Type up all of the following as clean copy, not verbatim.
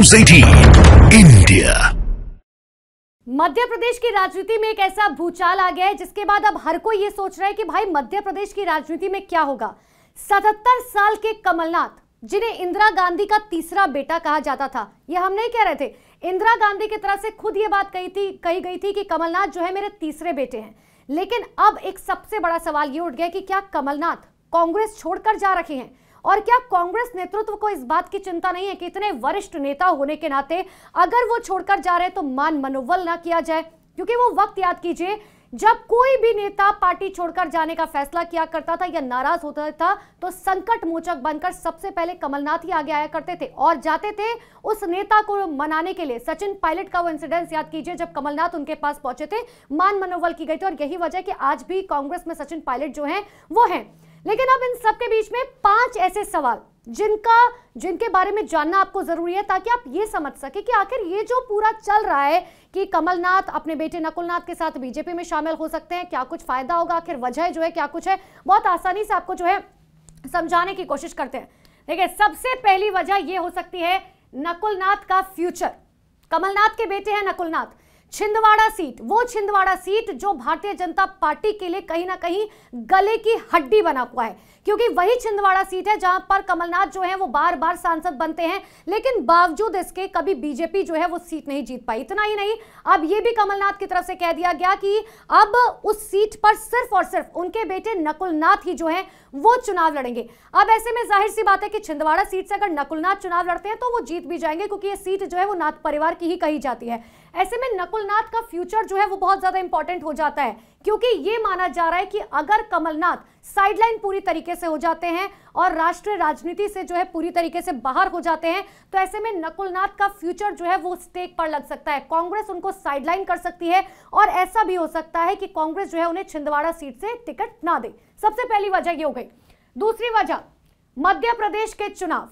News 18 India. Madhya Pradesh की राजनीति में एक ऐसा भूचाल आ गया है जिसके बाद अब हर कोई ये सोच रहा है कि भाई मध्य प्रदेश की राजनीति में क्या होगा। 77 साल के कमलनाथ, जिन्हें इंदिरा गांधी का तीसरा बेटा कहा जाता था, ये हम नहीं कह रहे थे, इंदिरा गांधी की तरफ से खुद ये बात कही गई थी कि कमलनाथ जो है मेरे तीसरे बेटे हैं। लेकिन अब एक सबसे बड़ा सवाल ये उठ गया कि क्या कमलनाथ कांग्रेस छोड़कर जा रहे हैं, और क्या कांग्रेस नेतृत्व को इस बात की चिंता नहीं है कि इतने वरिष्ठ नेता होने के नाते अगर वो छोड़कर जा रहे हैं तो मान मनोबल ना किया जाए। क्योंकि वो वक्त याद कीजिए जब कोई भी नेता पार्टी छोड़कर जाने का फैसला किया करता था या नाराज होता था तो संकट मोचक बनकर सबसे पहले कमलनाथ ही आगे आया करते थे और जाते थे उस नेता को मनाने के लिए। सचिन पायलट का वो इंसिडेंस याद कीजिए जब कमलनाथ उनके पास पहुंचे थे, मान मनोबल की गई थी, और यही वजह कि आज भी कांग्रेस में सचिन पायलट जो है वो है। लेकिन अब इन सबके बीच में 5 ऐसे सवाल जिनके बारे में जानना आपको जरूरी है ताकि आप ये समझ सके कि आखिर ये जो पूरा चल रहा है कि कमलनाथ अपने बेटे नकुलनाथ के साथ बीजेपी में शामिल हो सकते हैं, क्या कुछ फायदा होगा, आखिर वजह जो है क्या कुछ है, बहुत आसानी से आपको जो है समझाने की कोशिश करते हैं। देखिए, सबसे पहली वजह ये हो सकती है नकुलनाथ का फ्यूचर। कमलनाथ के बेटे हैं नकुलनाथ, छिंदवाड़ा सीट, वो छिंदवाड़ा सीट जो भारतीय जनता पार्टी के लिए कहीं ना कहीं गले की हड्डी बना हुआ है, क्योंकि वही छिंदवाड़ा सीट है जहां पर कमलनाथ जो है वो बार बार सांसद बनते हैं, लेकिन बावजूद इसके कभी बीजेपी जो है वो सीट नहीं जीत पाई। इतना ही नहीं, अब ये भी कमलनाथ की तरफ से कह दिया गया कि अब उस सीट पर सिर्फ और सिर्फ उनके बेटे नकुलनाथ ही जो है वो चुनाव लड़ेंगे। अब ऐसे में जाहिर सी बात है कि छिंदवाड़ा सीट से अगर नकुलनाथ चुनाव लड़ते हैं तो वो जीत भी जाएंगे, क्योंकि ये सीट जो है वो नाथ परिवार की ही कही जाती है। ऐसे में नकुलनाथ का फ्यूचर जो है वो बहुत ज्यादा इंपॉर्टेंट हो जाता है, क्योंकि ये माना जा रहा है कि अगर कमलनाथ साइडलाइन पूरी तरीके से हो जाते हैं और राष्ट्रीय राजनीति से जो है पूरी तरीके से बाहर हो जाते हैं तो ऐसे में नकुलनाथ का फ्यूचर जो है वो स्टेक पर लग सकता है। कांग्रेस उनको साइडलाइन कर सकती है और ऐसा भी हो सकता है कि कांग्रेस जो है उन्हें छिंदवाड़ा सीट से टिकट ना दे। सबसे पहली वजह ये हो गई। दूसरी वजह, मध्य प्रदेश के चुनाव।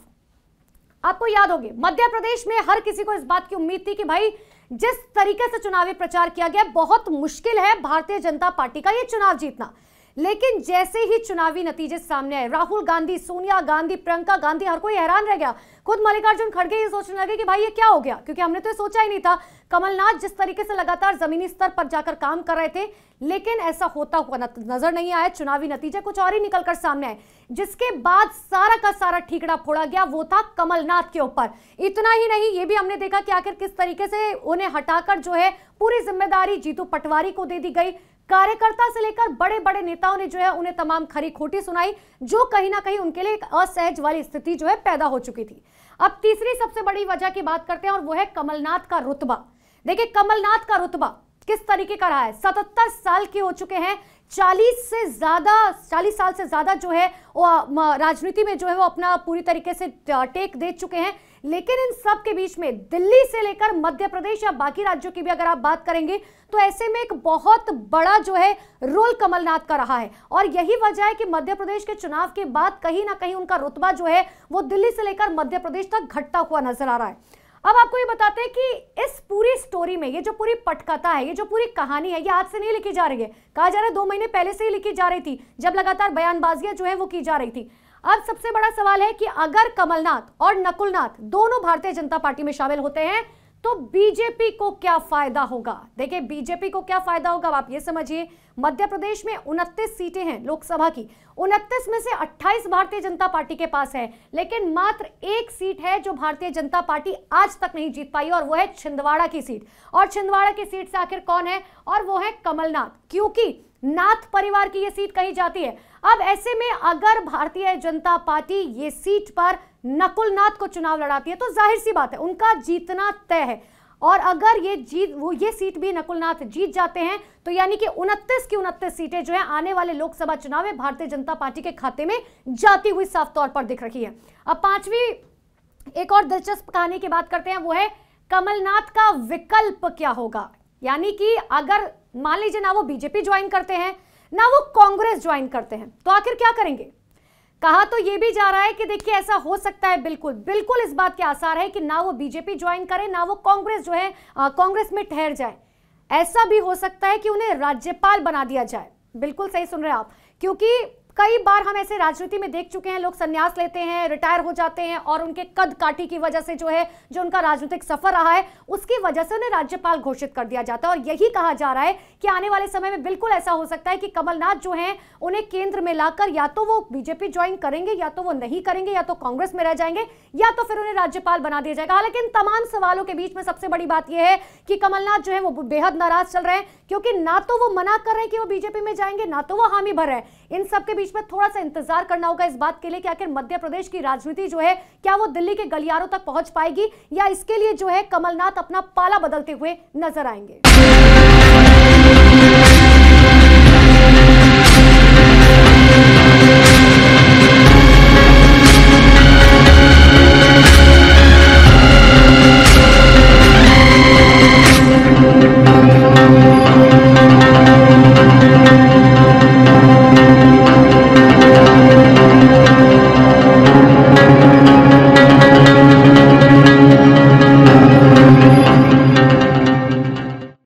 आपको याद होगी मध्य प्रदेश में हर किसी को इस बात की उम्मीद थी कि भाई जिस तरीके से चुनावी प्रचार किया गया बहुत मुश्किल है भारतीय जनता पार्टी का ये चुनाव जीतना। लेकिन जैसे ही चुनावी नतीजे सामने आए, राहुल गांधी, सोनिया गांधी, प्रियंका गांधी, हर कोई हैरान रह गया। खुद मल्लिकार्जुन खड़गे ये सोचने लगे कि भाई ये क्या हो गया, क्योंकि हमने तो सोचा ही नहीं था। कमलनाथ जिस तरीके से लगातार जमीनी स्तर पर जाकर काम कर रहे थे, लेकिन ऐसा होता हुआ नजर नहीं आया। चुनावी नतीजे कुछ और ही निकलकर सामने आए, जिसके बाद सारा का सारा ठीकरा फोड़ा गया वो था कमलनाथ के ऊपर। इतना ही नहीं, ये भी हमने देखा कि आखिर किस तरीके से उन्हें हटाकर जो है पूरी जिम्मेदारी जीतू पटवारी को दे दी गई। कार्यकर्ता से लेकर बड़े बड़े नेताओं ने जो है उन्हें तमाम खरी खोटी सुनाई, जो कहीं ना कहीं उनके लिए एक असहज वाली स्थिति जो है पैदा हो चुकी थी। अब तीसरी सबसे बड़ी वजह की बात करते हैं और वो है कमलनाथ का रुतबा। देखिए, कमलनाथ का रुतबा किस तरीके का रहा है। 77 साल के हो चुके हैं, 40 साल से ज्यादा जो है वो राजनीति में जो है वो अपना पूरी तरीके से टेक दे चुके हैं। लेकिन इन सब के बीच में दिल्ली से लेकर मध्य प्रदेश या बाकी राज्यों की भी अगर आप बात करेंगे तो ऐसे में एक बहुत बड़ा जो है रोल कमलनाथ का रहा है। और यही वजह है कि मध्य प्रदेश के चुनाव के बाद कहीं ना कहीं उनका रुतबा जो है वो दिल्ली से लेकर मध्य प्रदेश तक घटता हुआ नजर आ रहा है। अब आपको ये बताते हैं कि इस पूरी स्टोरी में ये जो पूरी पटकथा है, ये जो पूरी कहानी है, ये आज से नहीं लिखी जा रही है। कहा जा रहा है 2 महीने पहले से ही लिखी जा रही थी, जब लगातार बयानबाजियां जो है वो की जा रही थी। अब सबसे बड़ा सवाल है कि अगर कमलनाथ और नकुलनाथ दोनों भारतीय जनता पार्टी में शामिल होते हैं तो बीजेपी को क्या फायदा होगा। देखिए, बीजेपी को क्या फायदा होगा आप ये समझिए। मध्य प्रदेश में 29 सीटें हैं लोकसभा की, 29 में से 28 भारतीय जनता पार्टी के पास है, लेकिन मात्र 1 सीट है जो भारतीय जनता पार्टी आज तक नहीं जीत पाई और वो है छिंदवाड़ा की सीट। और छिंदवाड़ा की सीट से आखिर कौन है, और वो है कमलनाथ, क्योंकि नाथ परिवार की ये सीट कही जाती है। अब ऐसे में अगर भारतीय जनता पार्टी ये सीट पर नकुलनाथ को चुनाव लड़ाती है तो जाहिर सी बात है उनका जीतना तय है। और अगर ये सीट भी नकुलनाथ जीत जाते हैं तो यानी कि 29 की 29 सीटें जो है आने वाले लोकसभा चुनाव में भारतीय जनता पार्टी के खाते में जाती हुई साफ तौर पर दिख रही है। अब पांचवी एक और दिलचस्प कहानी की बात करते हैं, वो है कमलनाथ का विकल्प क्या होगा। यानी कि अगर मान लीजिए ना वो बीजेपी ज्वाइन करते हैं ना वो कांग्रेस ज्वाइन करते हैं तो आखिर क्या करेंगे। कहा तो ये भी जा रहा है कि देखिए ऐसा हो सकता है, बिल्कुल इस बात के आसार है कि ना वो बीजेपी ज्वाइन करे ना वो कांग्रेस जो है कांग्रेस में ठहर जाए। ऐसा भी हो सकता है कि उन्हें राज्यपाल बना दिया जाए। बिल्कुल सही सुन रहे हैं आप, क्योंकि कई बार हम ऐसे राजनीति में देख चुके हैं, लोग संन्यास लेते हैं, रिटायर हो जाते हैं और उनके कद काठी की वजह से जो है, जो उनका राजनीतिक सफर रहा है उसकी वजह से उन्हें राज्यपाल घोषित कर दिया जाता है। और यही कहा जा रहा है कि आने वाले समय में बिल्कुल ऐसा हो सकता है कि कमलनाथ जो है उन्हें केंद्र में लाकर या तो वो बीजेपी ज्वाइन करेंगे, या तो वो नहीं करेंगे, या तो कांग्रेस में रह जाएंगे, या तो फिर उन्हें राज्यपाल बना दिया जाएगा। हालांकि इन तमाम सवालों के बीच में सबसे बड़ी बात यह है कि कमलनाथ जो है वो बेहद नाराज चल रहे हैं, क्योंकि ना तो वो मना कर रहे हैं कि वो बीजेपी में जाएंगे, ना तो वो हामी भर रहे हैं। इन सब के बीच में थोड़ा सा इंतजार करना होगा इस बात के लिए कि आखिर मध्य प्रदेश की राजनीति जो है क्या वो दिल्ली के गलियारों तक पहुंच पाएगी, या इसके लिए जो है कमलनाथ अपना पाला बदलते हुए नजर आएंगे।